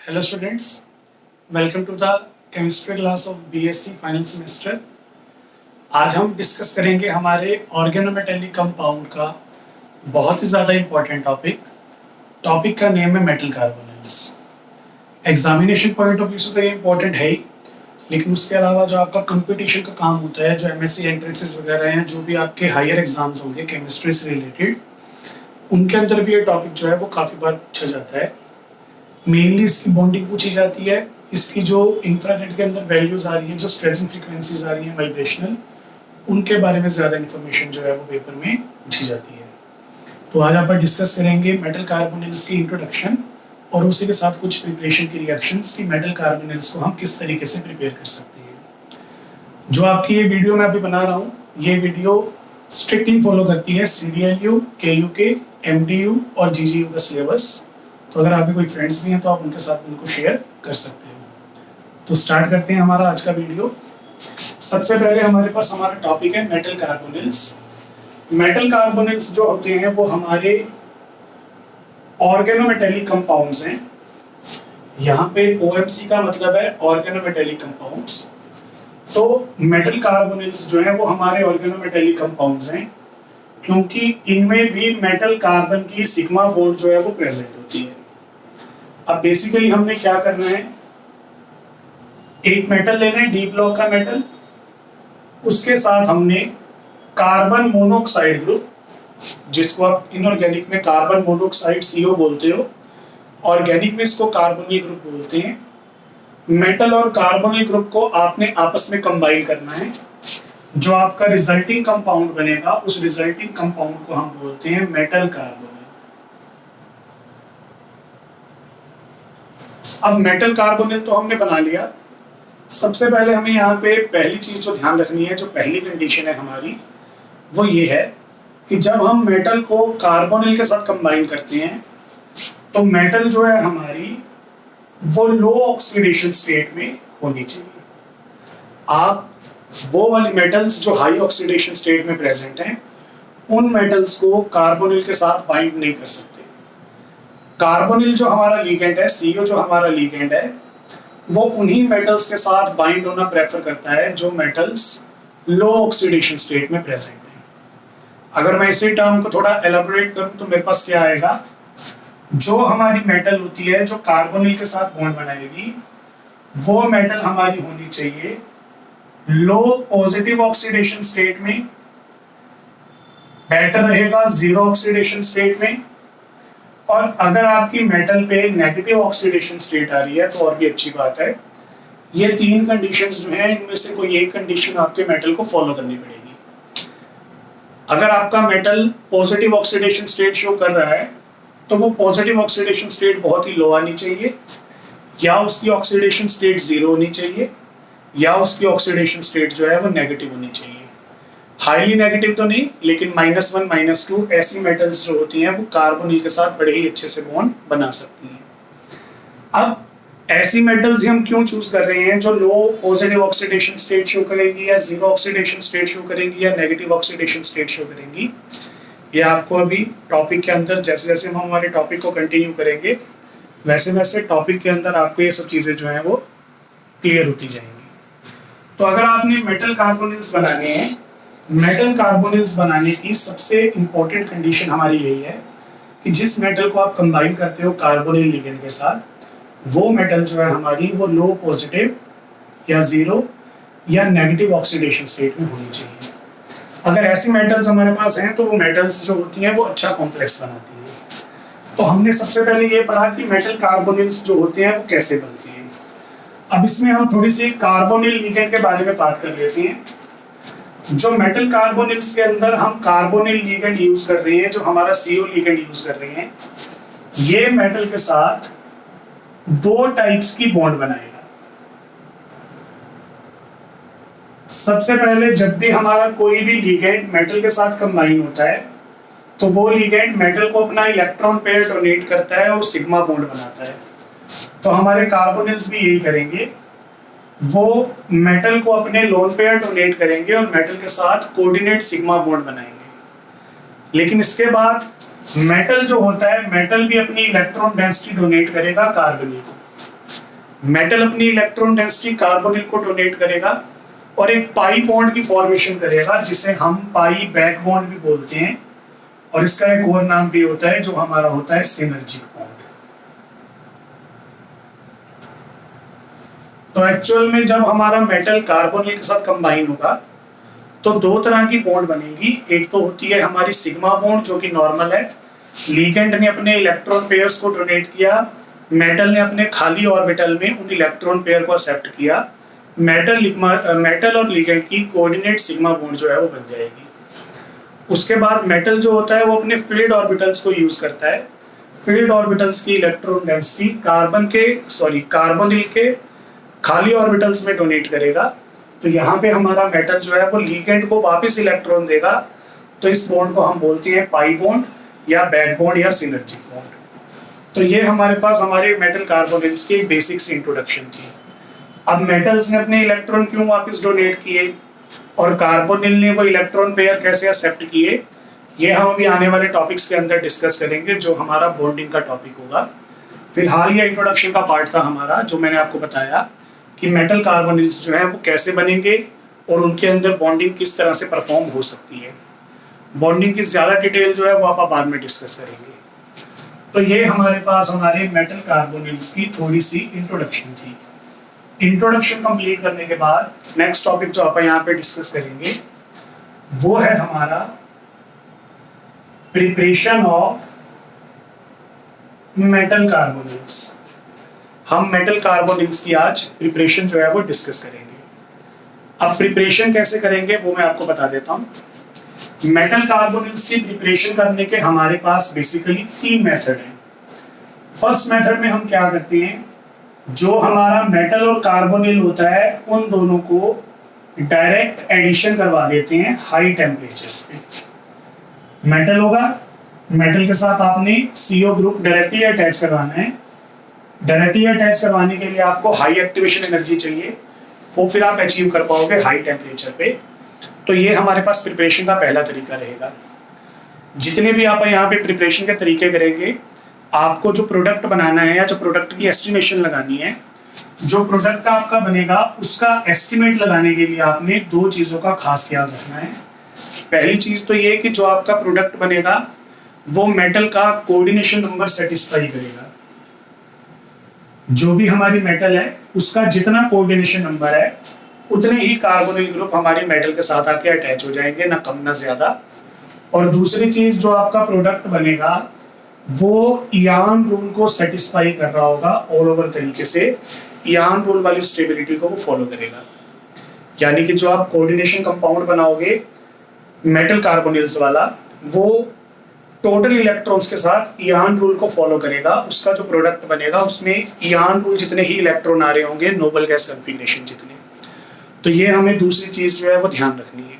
Hello students, welcome to the chemistry class of BSc final semester. आज हम discuss करेंगे हमारे ऑर्गेनोमेटेलिक कंपाउंड का बहुत ही ज़्यादा इम्पोर्टेंट टॉपिक का नेम है metal carbonyls. Examination point of view से तो ये इम्पोर्टेंट है ही, लेकिन उसके अलावा जो आपका कंपटीशन का काम होता है, जो एमएससी एंट्रेंसेस वगैरह हैं, जो भी आपके हायर एग्जाम्स होंगे केमिस्ट्री से रिलेटेड, उनके अंदर भी ये टॉपिक जो है वो काफ़ी बार पूछा जाता है। मेनली इसकी बॉन्डिंग पूछी जाती है, इसकी जो इंफ्रारेड के अंदर वैल्यूज आ रही हैं, जो स्ट्रेचिंग फ्रीक्वेंसीज आ रही हैं वाइब्रेशनल, उनके बारे में ज़्यादा इन्फॉर्मेशन जो है वो पेपर में पूछी जाती है। तो आज आप डिस्कस करेंगे मेटल कार्बोनिल्स की इंट्रोडक्शन और उसी के साथ कुछ प्रिपरेशन की रिएक्शंस कि मेटल कार्बोनिल्स को हम किस तरीके से प्रिपेयर कर सकते हैं। जो आपकी ये वीडियो मैं अभी बना रहा हूँ, ये वीडियो स्ट्रिक्टली फॉलो करती है CDLU, KUK, MDU और GGU का सिलेबस। तो अगर आपके कोई फ्रेंड्स भी हैं तो आप उनके साथ उनको शेयर कर सकते हो। तो स्टार्ट करते हैं हमारा आज का वीडियो। सबसे पहले हमारे पास हमारा टॉपिक है मेटल कार्बोनिल्स। मेटल कार्बोनिल्स जो होते हैं वो हमारे ऑर्गेनोमेटेलिक कंपाउंड्स हैं। यहाँ पे OMC का मतलब है ऑर्गेनोमेटेलिक कंपाउंड्स। तो मेटल कार्बोनिल्स जो है वो हमारे ऑर्गेनोमेटेलिक कंपाउंड्स हैं, क्योंकि इनमें भी मेटल कार्बन की सिग्मा बॉन्ड जो है वो प्रेजेंट होती है। अब बेसिकली हमने क्या करना है, एक मेटल लेना है, डी ब्लॉक का मेटल, उसके साथ हमने कार्बन मोनोऑक्साइड ग्रुप, जिसको आप इनऑर्गेनिक में कार्बन मोनोऑक्साइड CO बोलते हो, ऑर्गेनिक में इसको कार्बोनिल ग्रुप बोलते हैं। मेटल और कार्बोनिल ग्रुप को आपने आपस में कंबाइन करना है। जो आपका रिजल्टिंग कंपाउंड बनेगा, उस रिजल्टिंग कंपाउंड को हम बोलते हैं मेटल कार्बोनिल। अब मेटल कार्बोनिल तो हमने बना लिया। सबसे पहले हमें यहाँ पे पहली चीज जो ध्यान रखनी है, जो पहली कंडीशन है हमारी, वो ये है कि जब हम मेटल को कार्बोनिल के साथ कंबाइन करते हैं तो मेटल जो है हमारी वो लो ऑक्सीडेशन स्टेट में होनी चाहिए। आप वो वाली मेटल्स जो हाई ऑक्सीडेशन स्टेट में प्रेजेंट हैं, उन मेटल्स को कार्बोनिल के साथ बाइंड नहीं कर सकते। कार्बोनिल जो हमारा लीगेंड है, CO जो हमारा लीगेंड है, वो उन्हीं मेटल्स के साथ बाइंड होना प्रेफर करता है जो मेटल्स लो ऑक्सीडेशन स्टेट में प्रेजेंट हैं। अगर मैं इसी टर्म को थोड़ा एलाबोरेट करूं तो मेरे पास क्या आएगा, जो हमारी मेटल होती है जो कार्बोनिल के साथ बॉन्ड बनाएगी, वो मेटल हमारी होनी चाहिए लो पॉजिटिव ऑक्सीडेशन स्टेट में, बेटर रहेगा जीरो ऑक्सीडेशन स्टेट में, और अगर आपकी मेटल पे नेगेटिव ऑक्सीडेशन स्टेट आ रही है तो और भी अच्छी बात है। ये तीन कंडीशंस जो हैं, इनमें से कोई एक कंडीशन आपके मेटल को फॉलो करनी पड़ेगी। अगर आपका metal positive oxidation state show कर रहा है तो वो पॉजिटिव ऑक्सीडेशन स्टेट बहुत ही लो आनी चाहिए, या उसकी ऑक्सीडेशन स्टेट जीरो होनी चाहिए, या उसकी ऑक्सीडेशन स्टेट जो है वो नेगेटिव होनी चाहिए। हाईली नेगेटिव तो नहीं, लेकिन -1 -2 ऐसी मेटल्स जो होती हैं वो कार्बोनिल के साथ बड़े ही अच्छे से बॉन्ड बना सकती हैं। अब ऐसी मेटल्स हम क्यों चूज कर रहे हैं जो लो पॉजिटिव ऑक्सीडेशन स्टेट शो करेंगी, या जीरो ऑक्सीडेशन स्टेट शो करेंगी, या नेगेटिव ऑक्सीडेशन स्टेट शो करेंगी, ये आपको अभी टॉपिक के अंदर जैसे जैसे हम हमारे टॉपिक को कंटिन्यू करेंगे वैसे वैसे टॉपिक के अंदर आपको ये सब चीजें जो है वो क्लियर होती जाएंगी। तो अगर आपने मेटल कार्बोनिल्स बनाने हैं, मेटल कार्बोनिल्स बनाने की सबसे इंपॉर्टेंट कंडीशन हमारी यही है कि जिस मेटल को आप कंबाइन करते हो कार्बोनिल लिगेंड के साथ, वो मेटल जो है हमारी वो लो पॉजिटिव या जीरो या नेगेटिव ऑक्सीडेशन स्टेट में होनी चाहिए। अगर ऐसी मेटल्स हमारे पास हैं तो वो मेटल्स जो होती हैं वो अच्छा कॉम्प्लेक्स बनाती हैं। तो हमने सबसे पहले ये पढ़ा कि मेटल कार्बोनिल्स जो होते हैं वो कैसे बनते हैं। अब इसमें हम थोड़ी सी कार्बोनिल लिगेंड के बारे में बात कर लेते हैं। जो मेटल कार्बोनिल्स के अंदर हम कार्बोनिल लिगेंड यूज कर रहे हैं, जो हमारा CO लिगेंड यूज कर रहे हैं, ये मेटल के साथ दो टाइप्स की बॉन्ड बनाएगा। सबसे पहले जब भी हमारा कोई भी लिगेंड मेटल के साथ कंबाइन होता है तो वो लिगेंड मेटल को अपना इलेक्ट्रॉन पेयर डोनेट करता है और सिग्मा बॉन्ड बनाता है। तो हमारे कार्बोनिल्स भी यही करेंगे, वो मेटल को अपने लोन पेयर डोनेट करेंगे और मेटल के साथ कोऑर्डिनेट सिग्मा बॉन्ड बनाएंगे। लेकिन इसके बाद मेटल जो होता है, मेटल भी अपनी इलेक्ट्रॉन डेंसिटी डोनेट करेगा कार्बोनिल को। मेटल अपनी इलेक्ट्रॉन डेंसिटी कार्बोनिल को डोनेट करेगा और एक पाई बॉन्ड की फॉर्मेशन करेगा जिसे हम पाई बैक बॉन्ड भी बोलते हैं, और इसका एक और नाम भी होता है जो हमारा होता है सिनर्जिक बॉन्ड। तो एक्चुअल में जब हमारा मेटल कार्बोनिल के साथ कंबाइन होगा तो दो तरह की बॉन्ड बनेगी। एक तो होती है हमारी सिग्मा बॉन्ड जो कि नॉर्मल है, लिगेंड ने अपने इलेक्ट्रॉन पेयर्स को डोनेट किया, मेटल ने अपने खाली ऑर्बिटल में उन इलेक्ट्रॉन पेयर को एक्सेप्ट किया, मेटल और लिगेंड की कोऑर्डिनेट सिग्मा बॉन्ड जो है वो बन जाएगी। उसके बाद मेटल जो होता है वो अपने फील्ड ऑर्बिटल्स को यूज करता है। फील्ड ऑर्बिटल्स की इलेक्ट्रॉन डेंसिटी कार्बोनिल के खाली ऑर्बिटल्स में डोनेट करेगा। तो यहाँ पे हमारा मेटल जो है वो लिगेंड को वापस इलेक्ट्रॉन देगा। तो इस बॉन्ड को हम बोलते हैं पाई बॉन्ड या बैक बॉन्ड या सिनर्जिक बॉन्ड। तो ये हमारे पास हमारे मेटल कार्बोनिल्स की बेसिक सी इंट्रोडक्शन थी। अब मेटल्स ने अपने इलेक्ट्रॉन क्यों वापस डोनेट किए और कार्बोनिल ने वो इलेक्ट्रॉन पेयर कैसे एक्सेप्ट किए, ये हम अभी आने वाले टॉपिक्स के अंदर डिस्कस करेंगे जो हमारा बॉन्डिंग का टॉपिक होगा। फिलहाल ये इंट्रोडक्शन का पार्ट था हमारा, जो मैंने आपको बताया कि मेटल कार्बोनिल्स जो है वो कैसे बनेंगे और उनके अंदर बॉन्डिंग किस तरह से परफॉर्म हो सकती है। बॉन्डिंग की ज्यादा डिटेल जो है वो आप बाद में डिस्कस करेंगे। तो ये हमारे पास हमारे मेटल कार्बोनिल्स की थोड़ी सी इंट्रोडक्शन थी। इंट्रोडक्शन कंप्लीट करने के बाद नेक्स्ट टॉपिक जो आप यहाँ पे डिस्कस करेंगे वो है हमारा प्रिपरेशन ऑफ मेटल कार्बोनिल्स। हम मेटल कार्बोनिल्स की आज प्रिपरेशन जो है वो डिस्कस करेंगे। अब प्रिपरेशन कैसे करेंगे वो मैं आपको बता देता हूँ। मेटल कार्बोनिल्स की प्रिपरेशन करने के हमारे पास बेसिकली 3 मेथड हैं। फर्स्ट मेथड में हम क्या करते हैं, जो हमारा मेटल और कार्बोनिल होता है उन दोनों को डायरेक्ट एडिशन करवा देते हैं हाई टेम्परेचर्स पे। मेटल होगा, मेटल के साथ आपने CO ग्रुप डायरेक्टली अटैच करवाना है। डायरेक्टली अटैच करवाने के लिए आपको हाई एक्टिवेशन एनर्जी चाहिए, वो फिर आप अचीव कर पाओगे हाई टेम्परेचर पे। तो ये हमारे पास प्रिपरेशन का पहला तरीका रहेगा। जितने भी आप यहाँ पे प्रिपरेशन के तरीके करेंगे, आपको जो प्रोडक्ट बनाना है या जो प्रोडक्ट की एस्टिमेशन लगानी है, जो प्रोडक्ट आपका बनेगा उसका एस्टिमेट लगाने के लिए आपने 2 चीजों का खास ख्याल रखना है। पहली चीज तो ये कि जो आपका प्रोडक्ट बनेगा वो मेटल का कोऑर्डिनेशन नंबर सेटिस्फाई करेगा। जो भी हमारी मेटल है उसका जितना कोऑर्डिनेशन नंबर है उतने ही कार्बोनिल ग्रुप हमारे मेटल के साथ आके अटैच हो जाएंगे, ना कम ना ज्यादा। और दूसरी चीज, जो आपका प्रोडक्ट बनेगा वो इयान रूल को सेटिस्फाई कर रहा होगा ऑल ओवर तरीके से। इयान रूल वाली स्टेबिलिटी को वो फॉलो करेगा। यानी कि जो आप कोऑर्डिनेशन कंपाउंड बनाओगे मेटल कार्बोनिल्स वाला, वो टोटल इलेक्ट्रॉन्स के साथ इयान रूल को फॉलो करेगा। उसका जो प्रोडक्ट बनेगा उसमें इयान रूल जितने ही इलेक्ट्रॉन आ रहे होंगे, नोबल गैस कॉन्फ़िगरेशन जितने। तो ये हमें दूसरी चीज जो है वो ध्यान रखनी है।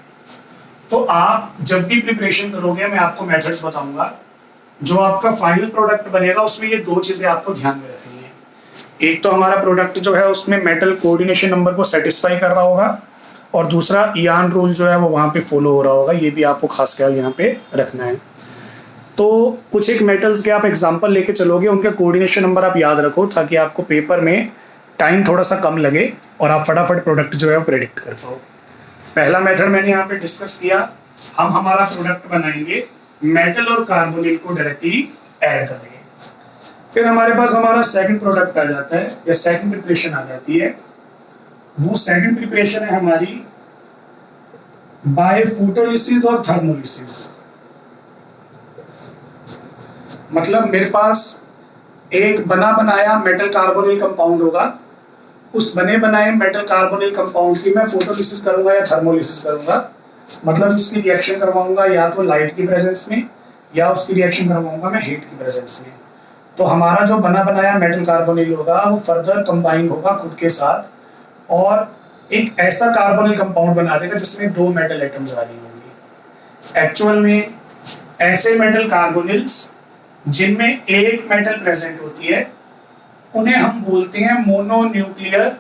तो आप जब भी प्रिपरेशन करोगे, मैं आपको मेथड्स बताऊंगा, जो आपका फाइनल प्रोडक्ट बनेगा उसमें ये 2 चीजें आपको ध्यान में रखनी है। एक तो हमारा प्रोडक्ट जो है उसमें मेटल कोऑर्डिनेशन नंबर को सेटिस्फाई कर रहा होगा, और दूसरा इयान रूल जो है वो वहां पे फॉलो हो रहा होगा। ये भी आपको खास ख्याल यहाँ पे रखना है। तो कुछ एक मेटल्स के आप एग्जाम्पल लेके चलोगे, उनके कोऑर्डिनेशन नंबर आप याद रखो ताकि आपको पेपर में टाइम थोड़ा सा कम लगे और आप फटाफट प्रोडक्ट जो है वो प्रेडिक्ट कर पाओ। पहला मेथड मैंने यहाँ पे डिस्कस किया, हम हमारा प्रोडक्ट बनाएंगे, मेटल और कार्बोनिल को डायरेक्टली ऐड करेंगे। फिर हमारे पास हमारा सेकंड प्रोडक्ट आ जाता है या सेकंड प्रिपरेशन आ जाती है। वो सेकंड प्रिपरेशन है हमारी बाय फोटोलिसिस और थर्मोलिसिस। मतलब मेरे पास एक बना बनाया मेटल कार्बोनिल कंपाउंड होगा, उस बने बनाए मेटल कार्बोनिल कंपाउंड की मैं फोटोलिसिस करूंगा या थर्मोलिसिस करूंगा। मतलब उसकी रिएक्शन करवाऊंगा या तो लाइट की प्रेजेंस में, या उसकी रिएक्शन करवाऊंगा मैं हीट की प्रेजेंस में। तो हमारा जो बना बनाया मेटल कार्बोनिल होगा वो फर्दर कंबाइन होगा खुद के साथ और एक ऐसा कार्बोनिल कंपाउंड बना देगा जिसमें 2 मेटल एटम्स आ रही होंगी। एक्चुअल में ऐसे मेटल कार्बोनिल्स जिनमें एक मेटल प्रेजेंट होती है उन्हें हम बोलते हैं मोनोन्यूक्लियर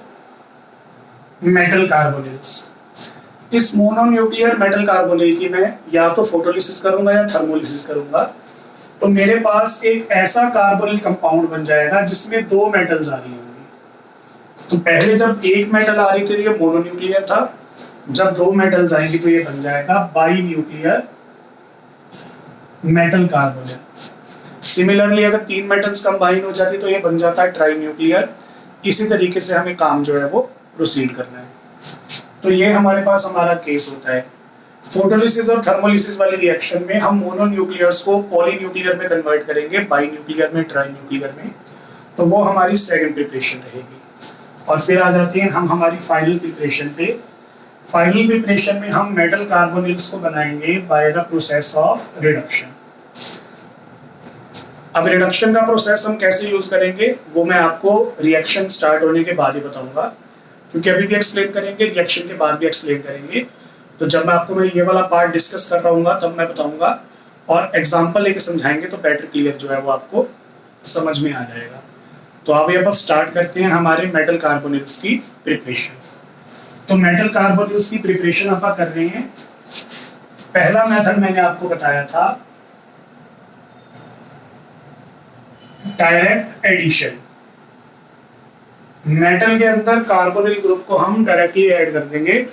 मेटल कार्बोनिल्स। इस मोनोन्यूक्लियर मेटल कार्बोनिल की मैं या तो फोटोलिसिस करूंगा या थर्मोलिसिस करूंगा, तो मेरे पास एक ऐसा कार्बोनिल कंपाउंड बन जाएगा जिसमें 2 मेटल्स आ रही होंगी। तो पहले जब एक मेटल आ रही थी ये मोनोन्यूक्लियर था, जब दो मेटल्स आएंगे तो ये बन जाएगा by nuclear metal carbonyl. Similarly अगर तीन मेटल्स कंबाइन हो जाती तो ये बन जाता है ट्राई न्यूक्लियर। इसी तरीके से हमें काम जो है वो प्रोसीड करना है। तो ये हमारे पास हमारा केस होता है। फोटोलिसिस और थर्मोलिसिस वाली रिएक्शन में हम मोनोन्यूक्लियर्स को पॉलीन्यूक्लियर में कन्वर्ट करेंगे, बाई न्यूक्लियर में, ट्राई न्यूक्लियर में। तो वो हमारी सेकंड प्रिपरेशन रहेगी। और फिर आ जाती है हम हमारी फाइनल प्रिपरेशन पे। फाइनल प्रिपरेशन में हम मेटल कार्बोनिल्स को बनाएंगे by the process of reduction. अब रिडक्शन का प्रोसेस हम कैसे यूज करेंगे वो मैं आपको रिएक्शन स्टार्ट होने के बाद ही बताऊंगा, क्योंकि अभी भी एक्सप्लेन करेंगे, रिएक्शन के बाद भी एक्सप्लेन करेंगे। तो जब मैं ये वाला पार्ट डिस्कस कर रहा हूँ तब मैं बताऊंगा, और एग्जाम्पल लेके समझाएंगे तो बेटर क्लियर जो है वो आपको समझ में आ जाएगा। तो अभी अब स्टार्ट करते हैं हमारे मेटल कार्बोनिल्स की प्रिपरेशन। तो मेटल कार्बोनिल्स की प्रिपरेशन आप कर रहे हैं। पहला मेथड मैंने आपको बताया था डायरेक्ट एडिशन। मेटल के अंदर कार्बोनिल ग्रुप को हम डायरेक्टली ऐड कर देंगे।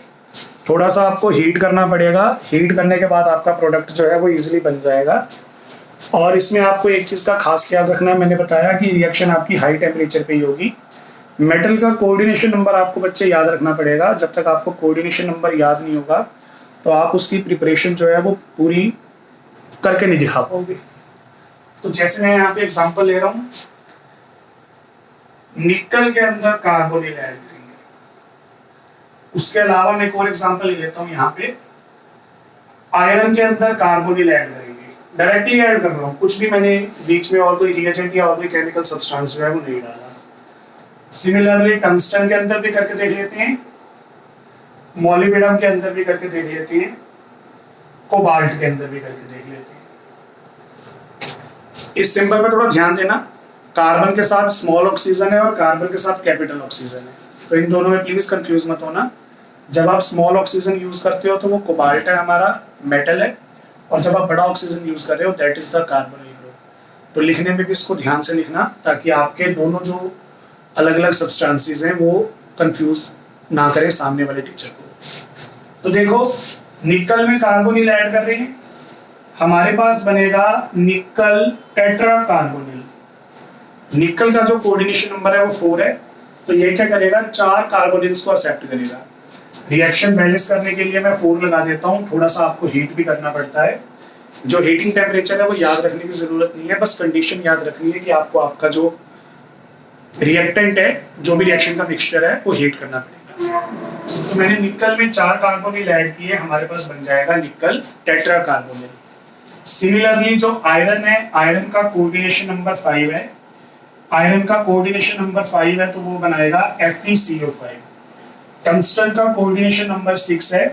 थोड़ा सा आपको हीट करना पड़ेगा, हीट करने के बाद आपका प्रोडक्ट जो है वो इजीली बन जाएगा। और इसमें आपको एक चीज का खास ख्याल रखना है, मैंने बताया कि रिएक्शन आपकी हाई टेम्परेचर पे ही होगी। मेटल का कोऑर्डिनेशन नंबर आपको बच्चे याद रखना पड़ेगा। जब तक आपको कोऑर्डिनेशन नंबर याद नहीं होगा तो आप उसकी प्रिपरेशन जो है वो पूरी करके नहीं दिखा पाओगे। तो जैसे मैं यहाँ पे एग्जांपल ले रहा हूँ, निकल के अंदर कार्बोनिल ऐड करेंगे। उसके अलावा मैं एक और एग्जांपल ले लेता हूँ, यहाँ पे आयरन के अंदर कार्बोनिल ऐड करेंगे। डायरेक्टली ऐड कर रहा हूँ, कुछ भी मैंने बीच में और कोई रिएजेंट या और कोई केमिकल सब्सटेंस जो है वो नहीं डाला। सिमिलरली टंगस्टन के अंदर भी करके देख लेते हैं, मॉलिब्डेनम के अंदर भी करके देख लेते हैं, कोबाल्ट के अंदर भी करके देख लेते हैं। इस सिंबल पर थोड़ा ध्यान देना, कार्बन के साथ स्मॉल ऑक्सीजन है और कार्बन के साथ कैपिटल ऑक्सीजन है, तो इन दोनों में प्लीज कंफ्यूज मत होना। जब आप स्मॉल ऑक्सीजन यूज करते हो तो वो कोबाल्ट है, हमारा मेटल है, और जब आप बड़ा ऑक्सीजन यूज कर रहे हो that is the carbonyl group. तो लिखने में भी इसको ध्यान से लिखना, ताकि आपके दोनों जो अलग अलग सब्सटेंसेस हैं वो कंफ्यूज ना करे सामने वाले टीचर को। तो देखो, निकल में कार्बोनिल ऐड कर रहे हैं, हमारे पास बनेगा निकल टेट्रा कार्बोनिल। निकल का जो कोऑर्डिनेशन नंबर है वो 4 है, तो ये क्या करेगा, 4 कार्बोनिल्स को एक्सेप्ट करेगा। रिएक्शन बैलेंस करने के लिए मैं 4 लगा देता हूँ। थोड़ा सा आपको हीट भी करना पड़ता है, जो हीटिंग टेम्परेचर है वो याद रखने की जरूरत नहीं है, बस कंडीशन याद रखनी है कि आपको आपका जो रिएक्टेंट है, जो भी रिएक्शन का मिक्सचर है, वो हीट करना पड़ेगा। तो मैंने निकल में 4 कार्बोनिल ऐड किए, हमारे पास बन जाएगा निकल टेट्रा कार्बोनिल। सिमिलरली जो आयरन है, आयरन का कोऑर्डिनेशन नंबर 5 है, आयरन का कोऑर्डिनेशन नंबर 5 है तो वो बनाएगा FeCO5। टंगस्टन का कोऑर्डिनेशन नंबर 6 है,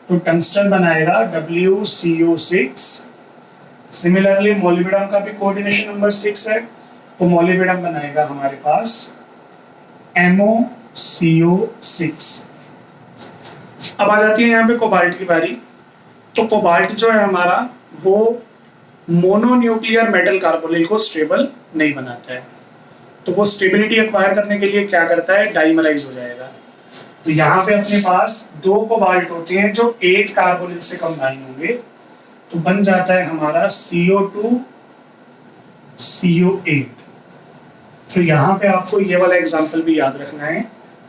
तो टंगस्टन बनाएगा WCO6। सिमिलरली मॉलिब्डेनम का भी कोऑर्डिनेशन नंबर 6 है, तो मॉलिब्डेनम बनाएगा हमारे पास MoCO6। अब आ जाती है यहाँ पे कोबाल्ट की बारी। तो कोबाल्ट जो है हमारा वो मोनोन्यूक्लियर मेटल कार्बोनिल को स्टेबल नहीं बनाता है, तो वो स्टेबिलिटी एक्वायर करने के लिए क्या करता है, डाइमराइज हो जाएगा। तो यहाँ पे अपने पास 2 कोबाल्ट होते हैं जो 8 कार्बोनिल से कंबाइन होंगे, तो बन जाता है हमारा CO2 CO8। तो यहाँ पे आपको ये वाला एग्जांपल भी याद रखना है,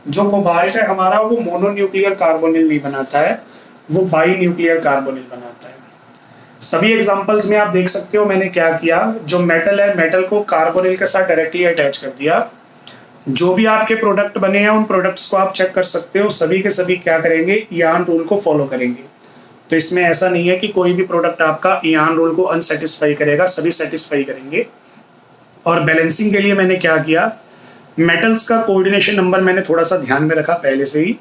जो कोबाल्ट है हमारा वो मोनोन्यूक्लियर कार्बोनिल नहीं बनाता है, वो बाई न्यूक्लियर कार्बोनिल बनाता है। सभी एग्जांपल्स में आप देख सकते हो मैंने क्या किया, जो मेटल है मेटल को कार्बोनिल के साथ डायरेक्टली अटैच कर दिया। जो भी आपके प्रोडक्ट बने हैं उन प्रोडक्ट्स को आप चेक कर सकते हो, सभी के सभी क्या करेंगे, इयान रूल को फॉलो करेंगे। तो इसमें ऐसा नहीं है कि कोई भी प्रोडक्ट आपका इयान रूल को अनसेटिस्फाई करेगा, सभी सेटिस्फाई करेंगे। और बैलेंसिंग के लिए मैंने क्या किया, मेटल्स का कोऑर्डिनेशन नंबर मैंने थोड़ा सा ध्यान में रखा पहले से ही,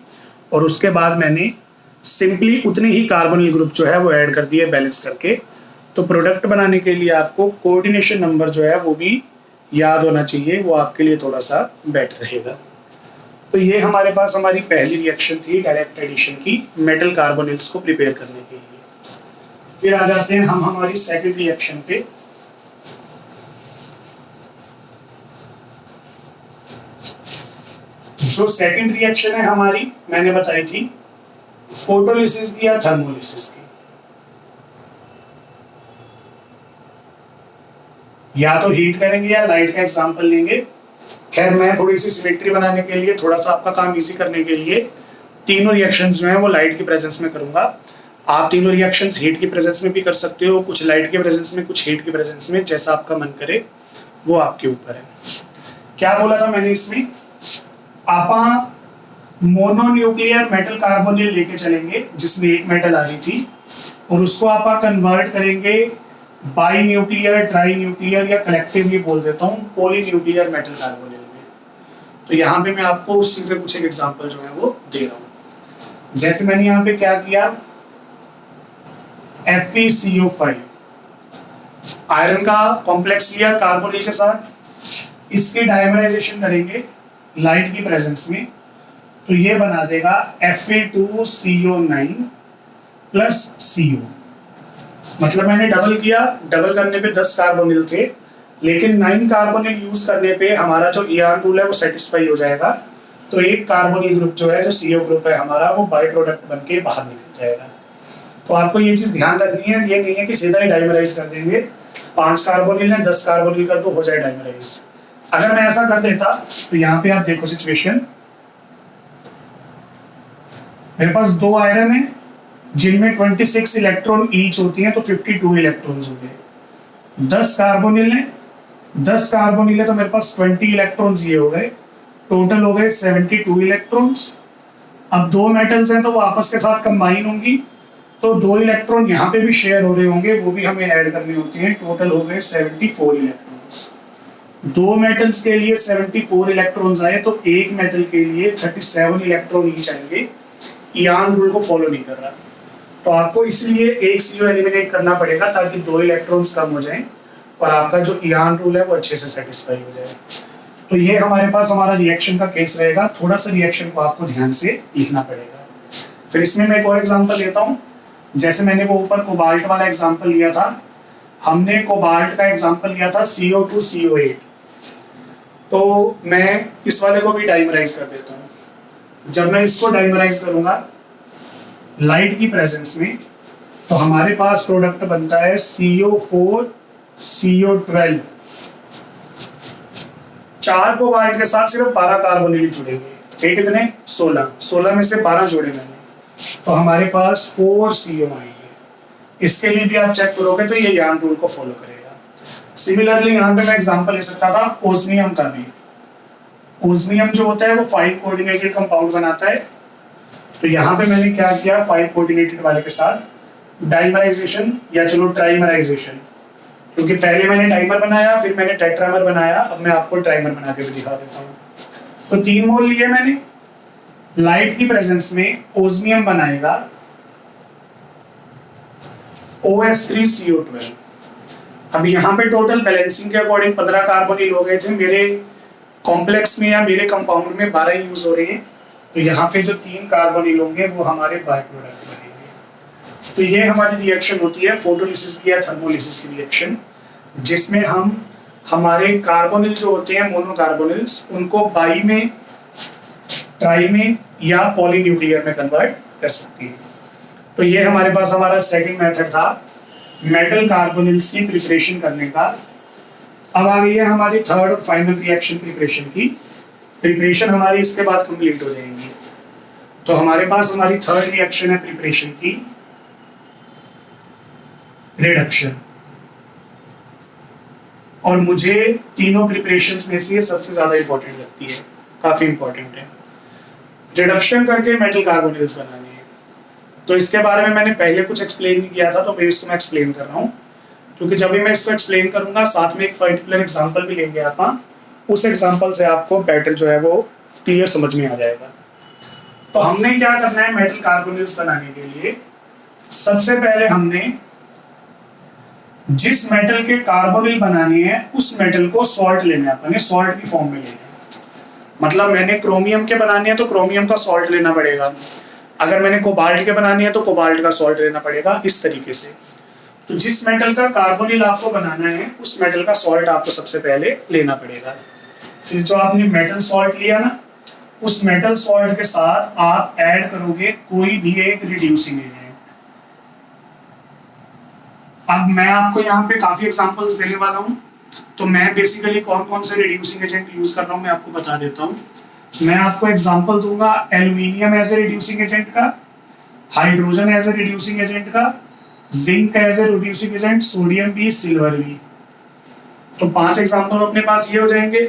और उसके बाद मैंने सिंपली उतने ही कार्बोनिल ग्रुप जो है वो ऐड कर दिए बैलेंस करके। तो प्रोडक्ट बनाने के लिए आपको कोऑर्डिनेशन नंबर जो है वो भी याद होना चाहिए, वो आपके लिए थोड़ा सा बेटर रहेगा। तो ये हमारे पास हमारी पहली रिएक्शन थी डायरेक्ट एडिशन की, मेटल कार्बोनिल्स को प्रिपेयर करने के लिए। फिर आ जाते हैं हम हमारी सेकंड रिएक्शन पे। जो सेकंड रिएक्शन है हमारी, मैंने बताई थी फोटोलिसिस की या थर्मोलिसिस की। या तो हीट करेंगे या लाइट का एग्जांपल लेंगे। खैर मैं थोड़ी सी सिमेट्री बनाने के लिए, थोड़ा सा आपका काम इजी करने के लिए तीनों रिएक्शंस जो हैं वो लाइट की प्रेजेंस में करूंगा। आप तीनों रिएक्शंस हीट की प्रेजेंस में भी कर सकते हो, कुछ लाइट के प्रेजेंस में, कुछ हीट की प्रेजेंस में, जैसा आपका मन करे वो आपके ऊपर है। क्या बोला था मैंने इसमें? आपा मोनोन्यूक्लियर मेटल कार्बोनिल लेके चलेंगे जिसमें एक मेटल आ रही थी, और उसको आपा कन्वर्ट करेंगे बाई न्यूक्लियर, ट्राई न्यूक्लियर या कलेक्टिवली बोल देता हूँ पॉली न्यूक्लियर मेटल कार्बोनिल में। तो यहाँ पे मैं आपको उस चीज से कुछ एक एग्जांपल जो है वो दे रहा हूँ। जैसे मैंने यहाँ पे क्या किया, FeCO5 आयरन का कॉम्प्लेक्स लिया कार्बोनिल के साथ, इसकी डायमराइजेशन करेंगे लाइट की प्रेजेंस में, तो ये बना देगा Fe2CO9 प्लस CO। मतलब मैंने डबल किया, डबल करने पे 10 कार्बोनिल थे, लेकिन 9 कार्बोनिल यूज करने पे हमारा जो ER रूल है वो सेटिस्फाई हो जाएगा। तो एक कार्बोनिल ग्रुप जो है, जो CO ग्रुप है हमारा, वो बाई प्रोडक्ट बन के बाहर निकल जाएगा। तो आपको ये चीज ध्यान रखनी है, ये नहीं है कि सीधा ही डाइमराइज कर देंगे, 5 कार्बोनिल है 10 कार्बोनिल कर दो हो जाए डाइमराइज। अगर मैं ऐसा कर देता तो यहाँ पे आप देखो सिचुएशन, मेरे पास 2 आयरन है जिनमें 26 इलेक्ट्रॉन ईच होती हैं, तो 52 इलेक्ट्रॉन्स हो गए। 10 कार्बोनिल है, 10 कार्बोनिल है तो मेरे पास 20 इलेक्ट्रॉन्स ये हो गए, टोटल हो गए 72 इलेक्ट्रॉन्स। अब 2 मेटल्स हैं तो वो आपस के साथ कंबाइन होंगी, तो 2 इलेक्ट्रॉन यहाँ पे भी शेयर हो रहे होंगे, वो भी हमें ऐड करने होते हैं। टोटल हो गए 74 इलेक्ट्रॉन्स। 2 मेटल्स के लिए 74 इलेक्ट्रॉन्स आए, तो एक मेटल के लिए 37 इलेक्ट्रॉन ईच आएंगे। इयान रूल को फॉलो नहीं कर रहा, तो आपको इसलिए एक CO एलिमिनेट करना पड़ेगा ताकि 2 इलेक्ट्रॉन्स कम हो जाएं और आपका जो इयान रूल है वो अच्छे से सेटिस्फाई हो जाए। तो ये हमारे पास हमारा रिएक्शन का केस रहेगा। थोड़ा सा रिएक्शन को आपको ध्यान से लिखना पड़ेगा। फिर इसमें मैं एक और एग्जांपल लेता हूँ। जैसे मैंने वो ऊपर कोबाल्ट वाला एग्जांपल लिया था, हमने कोबाल्ट का एग्जांपल लिया था CO2CO8, तो मैं इस वाले को भी डाइमराइज कर देता हूँ। जब मैं इसको डाइमराइज करूंगा लाइट की प्रेजेंस में, तो हमारे पास प्रोडक्ट बनता है CO4CO12। 4 कोबाल्ट के साथ सिर्फ 12 कार्बोनिल जुड़ेंगे, ठीक, कितने 16 में से 12 जोड़े मैंने, तो हमारे पास 4CO आएंगे। इसके लिए भी आप चेक करोगे तो ये यान रूल को फॉलो करेगा। सिमिलरली यहाँ पे मैं एग्जांपल ले सकता था ओस्मियम का भी। ओस्मियम जो होता है वो 5 कोऑर्डिनेटेड कंपाउंड बनाता है, तो यहाँ पे मैंने क्या किया, 5 कोऑर्डिनेटेड वाले के साथ डाइमराइजेशन या चलो ट्राइमराइजेशन, क्योंकि पहले मैंने डाइमर बनाया फिर मैंने टेट्रामर बनाया, अब मैं आपको ट्राइमर बना के भी दिखा देता हूँ। तो 3 मोल लिए मैंने, लाइट की प्रेजेंस में ओस्मियम बनाएगा OS3CO12। अब यहाँ पे टोटल बैलेंसिंग के अकॉर्डिंग 15 कार्बोनिल हो गए थे, मेरे कॉम्प्लेक्स में या मेरे कंपाउंड में 12 यूज हो रहे हैं, तो यहाँ पे जो 3 कार्बोनिल होंगे वो हमारे बाय प्रोडक्ट बनेंगे। तो ये हमारी रिएक्शन होती है फोटोलिसिस की या थर्मोलिसिस की रिएक्शन, जिसमें हम हमारे कार्बोनिल जो होते हैं मोनोकार्बोनिल्स, उनको बाई में, ट्राई में या पॉलीन्यूक्लियर में कन्वर्ट कर सकते हैं। तो ये हमारे पास हमारा सेकंड मेथड था मेटल कार्बोनिल्स की प्रिपरेशन करने का। अब आ गई है हमारी थर्ड और फाइनल रिएक्शन प्रिपरेशन की। प्रिपरेशन हमारी इसके बाद कंप्लीट हो जाएंगी। तो हमारे पास हमारी थर्ड रिएक्शन है प्रिपरेशन की रिडक्शन, और मुझे तीनों प्रिपरेशंस में से ये सबसे ज्यादा इंपॉर्टेंट लगती है, काफी इंपॉर्टेंट है। रिडक्शन करके मेटल कार्बोनिल्स बनानी है, तो इसके बारे में मैंने पहले कुछ एक्सप्लेन नहीं किया था, तो मैं इसको एक्सप्लेन कर रहा हूँ, क्योंकि जब भी मैं इसको एक्सप्लेन करूंगा साथ में एक पर्टिकुलर एग्जांपल भी लेंगे आप, उस एग्जांपल से आपको बेटर जो है वो क्लियर समझ में आ जाएगा। तो हमने क्या करना है मेटल कार्बोनिल्स बनाने के लिए, सबसे पहले हमने जिस मेटल के कार्बोनिल बनाने हैं उस मेटल को सॉल्ट लेना है, अपने सॉल्ट की फॉर्म में लेना है। मतलब मैंने क्रोमियम के बनाने हैं तो क्रोमियम का सॉल्ट लेना पड़ेगा, अगर मैंने कोबाल्ट के बनाने हैं तो कोबाल्ट का सॉल्ट लेना पड़ेगा, इस तरीके से। तो जिस मेटल का कार्बोनिल आपको बनाना है उस मेटल का सॉल्ट आपको सबसे पहले लेना पड़ेगा। फिर जो आपने मेटल सॉल्ट लिया ना, उस मेटल सॉल्ट के साथ आप ऐड करोगे कोई भी एक रिड्यूसिंग एजेंट। अब मैं आपको यहाँ पे काफी एग्जांपल्स देने वाला हूँ, तो मैं बेसिकली कौन कौन से रिड्यूसिंग एजेंट यूज कर रहा हूँ मैं आपको बता देता हूँ। मैं आपको एग्जांपल दूंगा aluminium as a reducing agent का, hydrogen as a reducing agent का, zinc as a reducing agent, sodium भी, सिल्वर भी। तो 5 एग्जांपल अपने पास ये हो जाएंगे।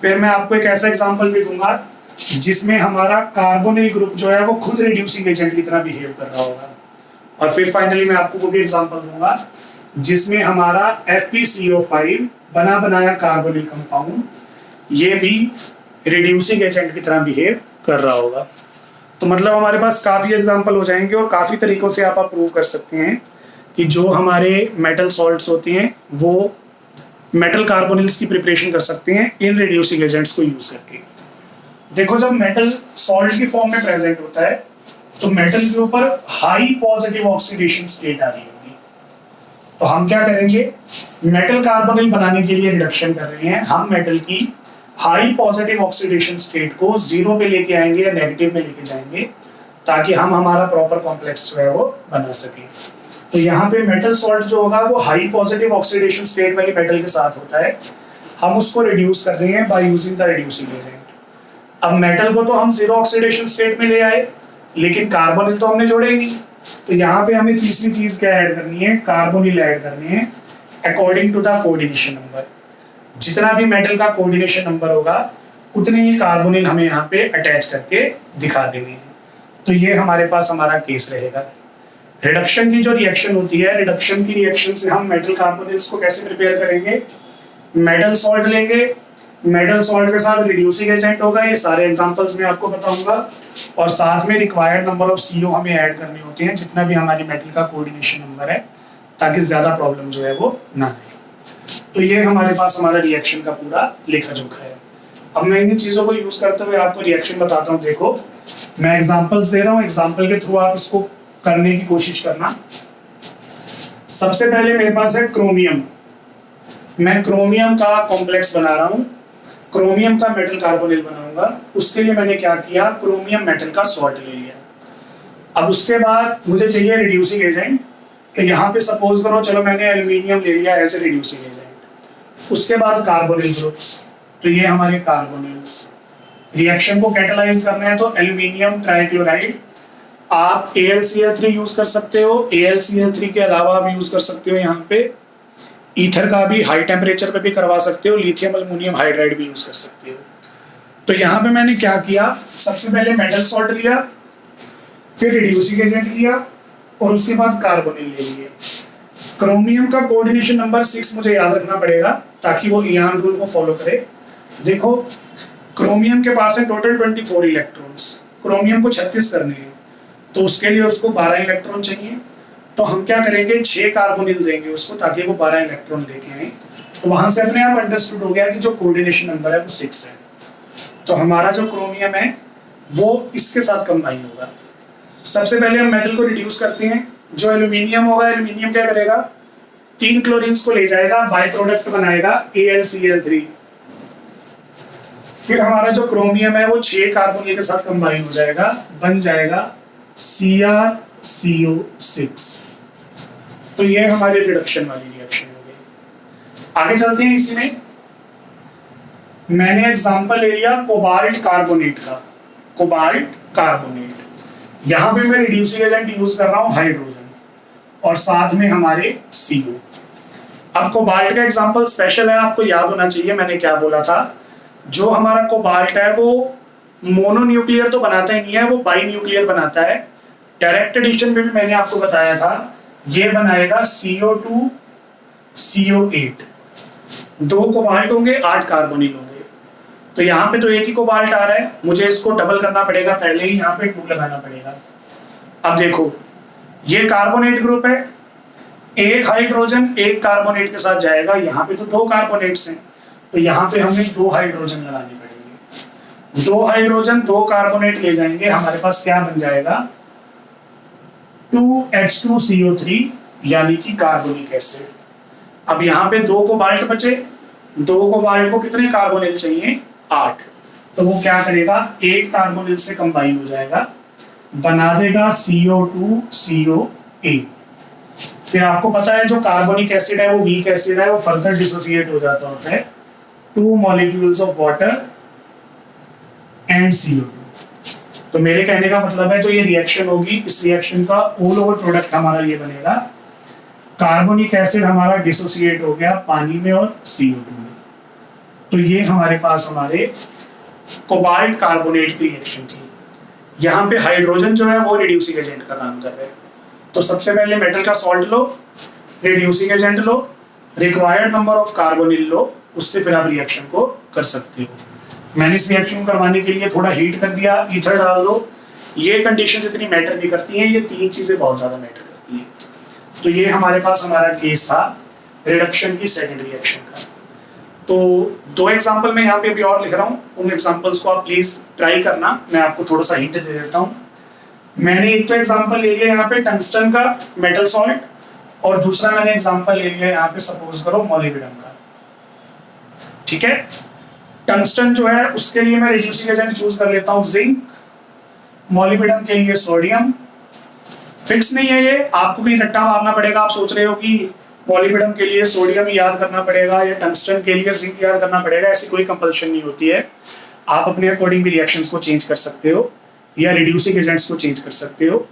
फिर मैं आपको एक ऐसा एग्जांपल भी दूंगा जिसमें हमारा कार्बोनिल ग्रुप जो है वो खुद रिड्यूसिंग एजेंट की तरह बिहेव कर रहा होगा। और फिर फाइनली मैं आपको वो भी एग्जांपल दूंगा जिसमें हमारा FeCO5 बना बनाया कार्बोनिल कंपाउंड ये भी रिड्यूसिंग एजेंट की तरह बिहेव कर रहा होगा। तो मतलब हमारे पास काफी एग्जांपल हो जाएंगे और काफी तरीकों से आप प्रूव कर सकते हैं कि जो हमारे मेटल सॉल्ट्स होते हैं वो मेटल कार्बोनिल्स की प्रिपरेशन कर सकते हैं इन रिड्यूसिंग एजेंट्स को यूज करके। देखो जब मेटल सॉल्ट की फॉर्म में प्रेजेंट होता है तो मेटल के ऊपर हाई पॉजिटिव ऑक्सीडेशन स्टेट आ रही होगी। तो हम क्या करेंगे, मेटल कार्बोनिल बनाने के लिए रिडक्शन कर रहे हैं, हम मेटल की हाई पॉजिटिव ऑक्सीडेशन स्टेट को 0 पे लेके आएंगे या नेगेटिव में लेके जाएंगे ताकि हम हमारा प्रॉपर कॉम्प्लेक्स जो है वो बना सके। तो यहाँ पे मेटल सॉल्ट जो होगा वो हाई पॉजिटिव ऑक्सीडेशन स्टेट वाली मेटल के साथ होता है, हम उसको रिड्यूस कर रहे हैं by using the reducing agent. अब मेटल को तो हम 0 ऑक्सीडेशन स्टेट में ले आए लेकिन कार्बोनिल तो हमने जोड़े नहीं, तो यहाँ पे हमें तीसरी चीज क्या ऐड करनी है, कार्बोनिल ऐड करनी है according to the coordination number. जितना भी मेटल का कोऑर्डिनेशन नंबर होगा उतने ही कार्बोनिल हमें यहाँ पे अटैच करके दिखा देंगे। तो ये हमारे पास हमारा केस रहेगा। रिडक्शन की जो रिएक्शन होती है, रिडक्शन की रिएक्शन से हम मेटल कार्बोनिल्स को कैसे प्रिपेयर करेंगे, मेटल सॉल्ट लेंगे, मेटल सॉल्ट के साथ रिड्यूसिंग एजेंट होगा, ये सारे एग्जांपल्स मैं आपको बताऊंगा, और साथ में रिक्वायर्ड नंबर ऑफ CO हमें ऐड करने होते हैं जितना भी हमारी मेटल का कोऑर्डिनेशन नंबर है, ताकि ज्यादा प्रॉब्लम जो है वो ना आए। तो ये हमारे पास हमारा रिएक्शन का पूरा लेखा जोखा है। अब मैं इन चीजों को यूज करते हुए आपको रिएक्शन बताता हूँ। देखो मैं एग्जांपल्स दे रहा हूँ, एग्जांपल के थ्रू आप इसको करने की कोशिश करना। सबसे पहले मेरे पास है क्रोमियम, मैं क्रोमियम का कॉम्प्लेक्स बना रहा हूँ, क्रोमियम का मेटल कार्बोनिल बनाऊंगा। उसके लिए मैंने क्या किया, क्रोमियम मेटल का सॉल्ट ले लिया। अब उसके बाद मुझे चाहिए रिड्यूसिंग एजेंट, तो यहाँ पे सपोज करो चलो मैंने एल्यूमिनियम ले लिया एज ए रिड्यूसिंग एजेंट। उसके बाद कार्बोनिल ग्रुप्स, तो ये हमारे कार्बोनिल्स। रिएक्शन को कैटालाइज करना है तो एल्यूमिनियम ट्राइक्लोराइड, आप AlCl3 यूज कर सकते हो, AlCl3 के अलावा आप यूज कर सकते हो यहाँ पे ईथर का भी हाई टेम्परेचर पे भी करवा सकते हो, लिथियम अल्युमिनियम हाइड्राइड भी यूज कर सकते हो। तो यहाँ पे मैंने क्या किया, सबसे पहले मेटल सॉल्ट लिया, फिर रिड्यूसिंग एजेंट लिया और उसके बाद कार्बोनिल ले लिए। क्रोमियम का कोऑर्डिनेशन नंबर 6 मुझे याद रखना पड़ेगा ताकि वो इयान रूल को फॉलो करे। देखो क्रोमियम के पास है टोटल 24 इलेक्ट्रॉन्स, क्रोमियम को 36 करने हैं तो उसके लिए उसको 12 इलेक्ट्रॉन चाहिए। तो हम क्या करेंगे, 6 कार्बोनिल देंगे उसको ताकि वो 12 इलेक्ट्रॉन लेके आए। तो वहां से अपने आप अंडरस्टूड हो गया कि जो कोऑर्डिनेशन नंबर है वो 6 है। तो हमारा जो क्रोमियम है वो इसके साथ कंबाइन होगा। सबसे पहले हम मेटल को रिड्यूस करते हैं। जो एल्यूमिनियम होगा, एल्यूमिनियम क्या करेगा, 3 क्लोरीन्स को ले जाएगा, बाय प्रोडक्ट बनाएगा AlCl3। फिर हमारा जो क्रोमियम है वो 6 कार्बोनिल के साथ कंबाइन हो जाएगा, बन जाएगा CrCO6। तो ये हमारी रिडक्शन वाली रिएक्शन हो गई। आगे चलते हैं। इसी में मैंने एग्जांपल ले लिया कोबाल्ट कार्बोनेट का, कोबाल्ट कार्बोनेट। यहां पे मैं रिड्यूसिंग एजेंट यूज कर रहा हूं हाइड्रोजन और साथ में हमारे CO। अब कोबाल्ट का एग्जांपल स्पेशल है, आपको याद होना चाहिए मैंने क्या बोला था। जो हमारा कोबाल्ट है वो मोनोन्यूक्लियर तो बनाता ही नहीं है, वो बाई न्यूक्लियर बनाता है। डायरेक्ट एडिशन में भी मैंने आपको बताया था ये बनाएगा CO2 CO8। 2 कोबाल्ट होंगे, 8 कार्बोनिल होंगे। तो यहाँ पे तो एक ही कोबाल्ट आ रहा है, मुझे इसको डबल करना पड़ेगा, पहले ही यहाँ पे 2 लगाना पड़ेगा। अब देखो ये कार्बोनेट ग्रुप है, एक हाइड्रोजन एक कार्बोनेट के साथ जाएगा, यहाँ पे तो 2 कार्बोनेट्स हैं तो यहाँ पे हमें 2 हाइड्रोजन लगाने पड़ेंगे। 2 हाइड्रोजन 2 कार्बोनेट ले जाएंगे, हमारे पास क्या बन जाएगा 2H2CO3 यानी कि कार्बोनिक एसिड। अब यहाँ पे 2 कोबाल्ट बचे, 2 कोबाल्ट को कितने कार्बोनिल चाहिए, 8। तो वो क्या करेगा, 8 कार्बोनिल से कंबाइन हो जाएगा, बना देगा CO2 COA। फिर आपको पता है जो कार्बोनिक एसिड है वो वीक एसिड है, वो फर्दर डिसोसिएट हो जाता होता है 2 molecules of water and CO2। तो मेरे कहने का मतलब है जो ये रिएक्शन होगी, इस रिएक्शन का ऑल ओवर प्रोडक्ट हमारा ये बनेगा, कार्बोनिक एसिड हमारा डिसोसिएट हो गया पानी में और CO2 में। तो ये हमारे पास हमारे कोबाल्ट कार्बोनेट की रिएक्शन थी। यहाँ पे हाइड्रोजन जो है वो रिड्यूसिंग एजेंट का काम कर रहे हैं। तो सबसे पहले मेटल का सॉल्ट लो, रिड्यूसिंग एजेंट लो, रिक्वायर्ड नंबर ऑफ कार्बोनिल लो, उससे फिर आप रिएक्शन को कर सकते हो। मैंने इस रिएक्शन को करवाने के लिए थोड़ा हीट कर दिया, ईथर डाल दो। ये कंडीशन जितनी मैटर नहीं करती हैं, ये 3 चीजें बहुत ज्यादा मैटर करती हैं। तो ये हमारे पास हमारा केस था रिडक्शन की सेकंड रिएक्शन का। तो 2 एग्जांपल मैं यहाँ पे अभी और लिख रहा हूँ, उन एग्जांपल्स को आप प्लीज ट्राई करना। मैं आपको थोड़ा सा हिंट दे देता हूँ। मैंने एक तो एग्जांपल ले लिया यहाँ पे टंगस्टन का मेटल सॉल्ट, और दूसरा मैंने एग्जांपल ले लिया यहाँ पे सपोज करो मॉलिब्डेनम का। ठीक है, टंगस्टन जो है उसके लिए मैं रिड्यूसिंग एजेंट चूज कर लेता हूँ जिंक, मॉलिब्डेनम के लिए सोडियम। फिक्स नहीं है ये, आपको भी रट्टा मारना पड़ेगा। आप सोच रहे हो कि मॉलिब्डेनम के लिए सोडियम याद करना पड़ेगा या टंगस्टन के लिए जिंक याद करना पड़ेगा, ऐसी कोई कंपल्शन नहीं होती है। आप अपने अकॉर्डिंग भी रिएक्शंस को चेंज कर सकते हो या रिड्यूसिंग एजेंट्स को चेंज कर सकते हो।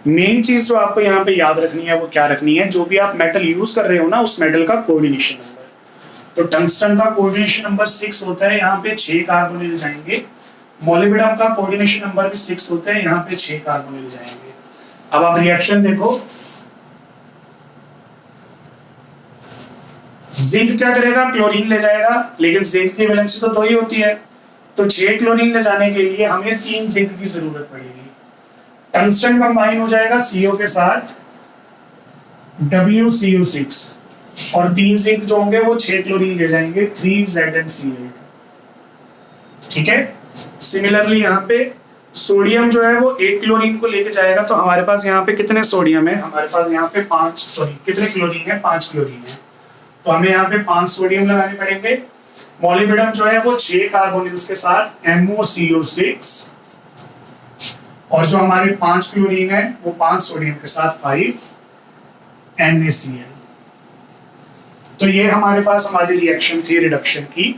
मेन चीज जो आपको यहाँ पे याद रखनी है वो क्या रखनी है, जो भी आप मेटल यूज कर रहे हो ना, उस मेटल का कोऑर्डिनेशन नंबर। तो टंगस्टन का कोऑर्डिनेशन नंबर 6 होता है, यहाँ पे 6 कार्बोनिल जाएंगे। मॉलिब्डेनम का कोऑर्डिनेशन नंबर भी 6 होता है, यहाँ पे 6 कार्बोनिल जाएंगे। अब आप रिएक्शन देखो, जिंक क्या करेगा, क्लोरीन ले जाएगा, लेकिन जिंक की वैलेंसी तो 2 ही होती है, तो 6 क्लोरीन ले जाने के लिए हमें 3 जिंक की जरूरत पड़ेगी। टंगस्टन कंबाइन हो जाएगा CO के साथ WCO6, और 3 जिंक जो होंगे वो 6 क्लोरीन ले जाएंगे 3ZnCl। ठीक है, सिमिलरली यहाँ पे सोडियम जो है वो 1 क्लोरीन को लेके जाएगा। तो हमारे पास यहाँ पे कितने सोडियम है, हमारे पास यहाँ पे 5 कितने क्लोरीन है, 5 क्लोरीन है। तो हमें यहाँ पे 5 सोडियम लगाने पड़ेंगे। मॉलिब्डेनम जो है वो 6 कार्बोनिल्स के साथ MoCO6, और जो हमारे 5 क्लोरीन है वो 5 सोडियम के साथ 5 NaCl। तो ये हमारे पास हमारी रिएक्शन थी रिडक्शन की।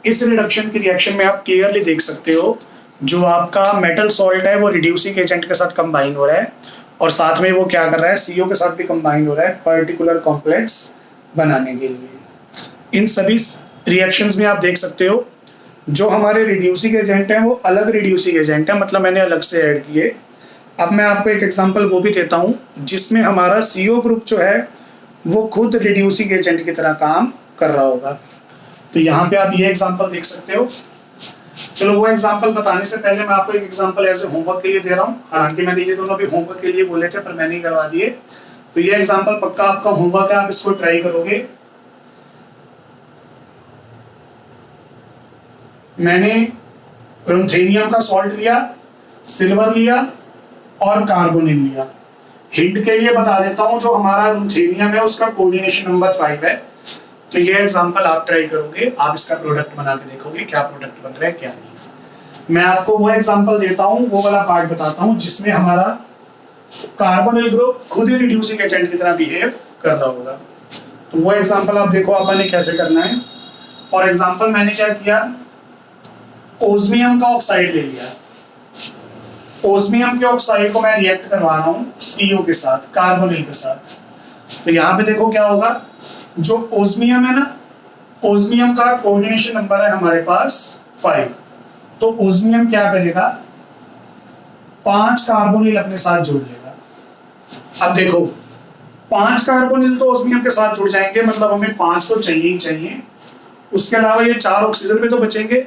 इस रिडक्शन की रिएक्शन में आप क्लियरली देख सकते हो, जो आपका मेटल सॉल्ट है वो रिड्यूसिंग एजेंट के साथ कंबाइन हो रहा है, और साथ में वो क्या कर रहा है, CO के साथ भी कंबाइन हो रहा है पर्टिकुलर कॉम्प्लेक्स बनाने के लिए। इन सभी रिएक्शंस में आप देख सकते हो जो हमारे रिड्यूसिंग एजेंट हैं वो अलग रिड्यूसिंग एजेंट है, मतलब मैंने अलग से ऐड किए। अब मैं आपको एक एग्जांपल वो भी देता हूँ जिसमें हमारा CO ग्रुप जो है वो खुद रिड्यूसिंग एजेंट की तरह काम कर रहा होगा। तो यहाँ पे आप ये एग्जांपल देख सकते हो। चलो वो एग्जांपल बताने से पहले मैं आपको एक एग्जांपल ऐसे होमवर्क के लिए दे रहा हूँ। हालांकि मैंने ये दोनों भी होमवर्क के लिए बोले थे पर मैंने ही करवा दिए। तो ये एग्जांपल पक्का आपका होमवर्क है, आप इसको ट्राई करोगे। मैंने रुथेनियम का सॉल्ट लिया, सिल्वर लिया और कार्बोनिल लिया। हिंट के लिए बता देता हूं, जो हमारा रुथेनियम है उसका कोऑर्डिनेशन नंबर 5 है। तो ये एग्जांपल आप ट्राई करोगे, आप इसका प्रोडक्ट बना के देखोगे क्या प्रोडक्ट बन रहा है क्या नहीं। मैं आपको वो एग्जांपल देता हूं, वो वाला पार्ट बताता हूं जिसमें हमारा कार्बोनिल ग्रुप खुद ही रिड्यूसिंग एजेंट की तरह बिहेव कर रहा होगा। तो वो एग्जांपल आप देखो अपन ने कैसे करना है। फॉर एग्जांपल मैंने क्या किया, ओस्मियम का ऑक्साइड ले लिया। ओस्मियम के ऑक्साइड को मैं रिएक्ट करवा रहा हूँ CO के साथ, कार्बोनिल के साथ। तो यहाँ पे देखो क्या होगा, जो ओस्मियम है ना, ओस्मियम का कोऑर्डिनेशन नंबर है हमारे पास 5। तो ओस्मियम क्या करेगा, 5 कार्बोनिल अपने साथ जोड़ लेगा। अब देखो 5 कार्बोनिल तो ओस्मियम के साथ जुड़ जाएंगे, मतलब हमें 5 तो चाहिए ही चाहिए। उसके अलावा ये 4 ऑक्सीजन पे तो बचेंगे।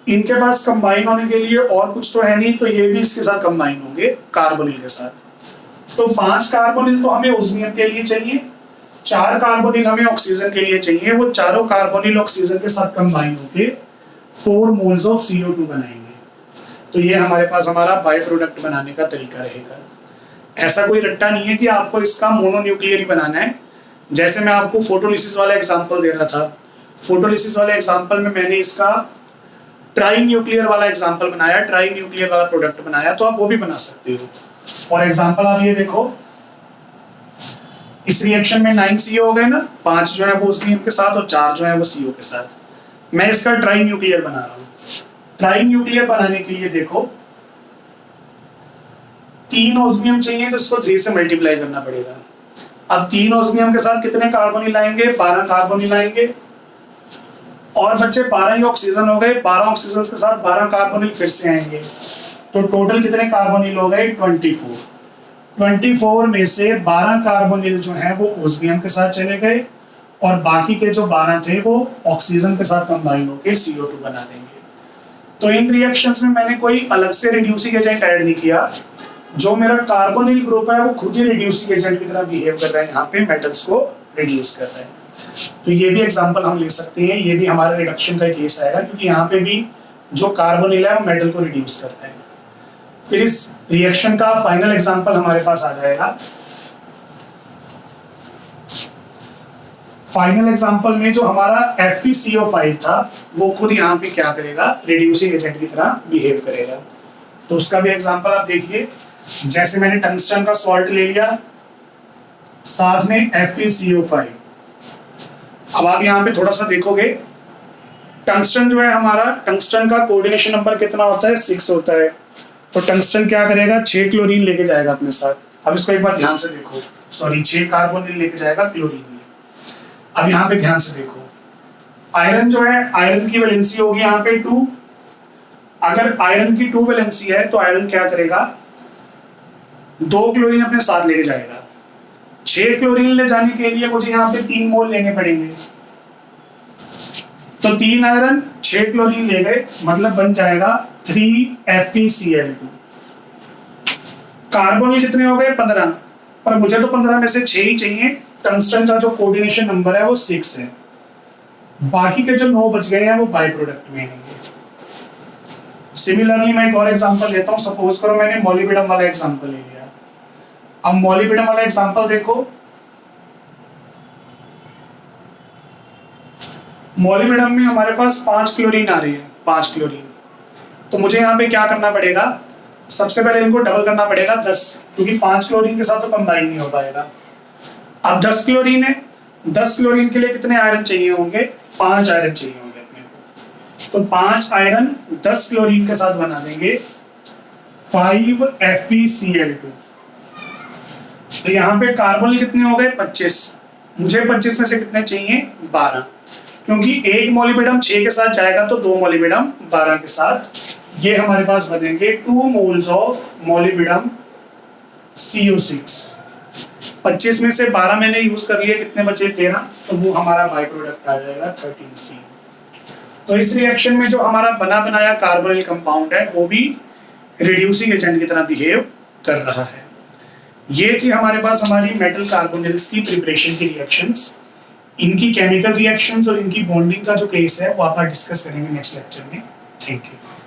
इनके पास कंबाइन होने के लिए और कुछ तो है नहीं, तो ये भी इसके साथ कंबाइन होंगे कार्बोनिल के साथ। तो 5 कार्बोनिल तो हमें ओस्मियम के लिए चाहिए, 4 कार्बोनिल हमें ऑक्सीजन के लिए चाहिए। वो चारों कार्बोनिल ऑक्सीजन के साथ कंबाइन होके 4 मोल्स ऑफ CO2 बनाएंगे। तो ये हमारे पास हमारा बाय प्रोडक्ट बनाने का तरीका रहेगा। ऐसा कोई रट्टा नहीं है कि आपको इसका मोनोन्यूक्लियर ही बनाना है। जैसे मैं आपको फोटोलिसिस वाला एग्जांपल दे रहा था, फोटोलिसिस वाले एग्जांपल में मैंने इसका ट्राई न्यूक्लियर वाला एग्जांपल बनाया, ट्राई न्यूक्लियर वाला प्रोडक्ट बनाया, तो आप वो भी बना सकते हो। फॉर एग्जांपल आप ये देखो, इस रिएक्शन में 9 CO हो गए ना, 5 जो है वो ओस्मियम के साथ और 4 जो है वो CO के साथ। मैं इसका ट्राई न्यूक्लियर बना रहा हूँ। ट्राई न्यूक्लियर बनाने के लिए देखो 3 ओस्मियम चाहिए तो इसको 3 से मल्टीप्लाई करना पड़ेगा। अब 3 ओस्मियम के साथ कितने कार्बोनिल आएंगे? 12 कार्बोनिल आएंगे। और बच्चे 12 ही ऑक्सीजन हो गए, 12 ऑक्सीजन के साथ 12 कार्बोनिल फिर से आएंगे, तो टोटल कितने कार्बोनिल हो गए? 24। 24 में से 12 कार्बोनिल जो है वो ओस्मियम के साथ चले गए और बाकी के जो 12 थे वो ऑक्सीजन के साथ कंबाइन होकर CO2 बना देंगे। तो इन रिएक्शंस में मैंने कोई अलग से रिड्यूसिंग एजेंट ऐड नहीं किया, जो मेरा कार्बोनिल ग्रुप है वो खुद ही रिड्यूसिंग एजेंट की तरह बिहेव कर रहा है, यहाँ पे मेटल्स को रिड्यूस कर रहा है। तो ये भी एग्जांपल हम ले सकते हैं, ये भी हमारा रिडक्शन का केस आएगा, क्योंकि यहाँ पे भी जो कार्बोनिल है वो मेटल को रिड्यूस कर रहा है। फिर इस रिएक्शन का फाइनल एग्जांपल हमारे पास आ जाएगा। फाइनल एग्जांपल में जो हमारा FeCO5 था वो खुद यहाँ पे क्या करेगा? रिड्यूसिंग एजेंट की तरह बिहेव करेगा। तो उसका भी एग्जांपल आप देखिए, जैसे मैंने टंगस्टन का सॉल्ट ले लिया, साथ में FeCO5। अब आप यहाँ पे थोड़ा सा देखोगे, टंगस्टन जो है हमारा, टंगस्टन का कोऑर्डिनेशन नंबर कितना होता है? 6 होता है। तो टंगस्टन क्या करेगा? 6 क्लोरीन लेके जाएगा अपने साथ। अब इसको एक बार ध्यान से देखो, सॉरी 6 कार्बोनिल लेके जाएगा क्लोरीन में। अब यहाँ पे ध्यान से देखो, आयरन जो है, आयरन की वैलेंसी होगी यहाँ पे 2। अगर आयरन की 2 वैलेंसी है तो आयरन क्या करेगा? 2 क्लोरीन अपने साथ लेके जाएगा। 6 क्लोरीन ले जाने के लिए मुझे यहाँ पे 3 मोल लेने पड़ेंगे, तो 3 आयरन 6 क्लोरीन ले गए, मतलब बन जाएगा 3 FeCl2। कार्बोनिल कितने हो गए? 15, पर मुझे तो 15 में से 6 ही चाहिए। टंगस्टन का जो कोऑर्डिनेशन नंबर है वो 6 है, बाकी के जो 9 बच गए हैं वो बाय प्रोडक्ट में आएंगे। सिमिलरली मैं एक और एग्जांपल लेता हूं। सपोज करो मैंने मॉलिब्डेनम वाला एग्जांपल ले लिया। अब मॉलिब्डेनम वाला एग्जांपल देखो, मॉलिब्डेनम में हमारे पास 5 क्लोरीन आ रही है, 5 क्लोरीन। तो मुझे यहाँ पे क्या करना पड़ेगा? सबसे पहले इनको डबल करना पड़ेगा 10, क्योंकि 5 क्लोरीन के साथ तो कंबाइन नहीं हो पाएगा। अब 10 क्लोरीन है, 10 क्लोरीन के लिए कितने आयरन चाहिए होंगे? 5 आयरन चाहिए होंगे अपने को। तो 5 आयरन 10 क्लोरीन के साथ बना देंगे 5 FeCl2। तो यहाँ पे कार्बन कितने हो गए? 25। मुझे 25 में से कितने चाहिए? 12, क्योंकि एक मॉलिब्डेनम 6 के साथ जाएगा तो 2 मॉलिब्डेनम 12 के साथ। ये हमारे पास बनेंगे 2 मोल्स ऑफ मॉलिब्डेनम CO6। 25 में से 12 मैंने यूज कर लिया, कितने बचे? 13, तो वो हमारा बाय प्रोडक्ट आ जाएगा 13C। तो इस रिएक्शन में जो हमारा बना बनाया कार्बोनिल कंपाउंड है वो भी रिड्यूसिंग एजेंट की तरह बिहेव कर रहा है। ये थी हमारे पास हमारी मेटल कार्बोनिल्स की प्रिपरेशन की रिएक्शंस। इनकी केमिकल रिएक्शंस और इनकी बॉन्डिंग का जो केस है वो आप डिस्कस करेंगे नेक्स्ट लेक्चर में। Thank you.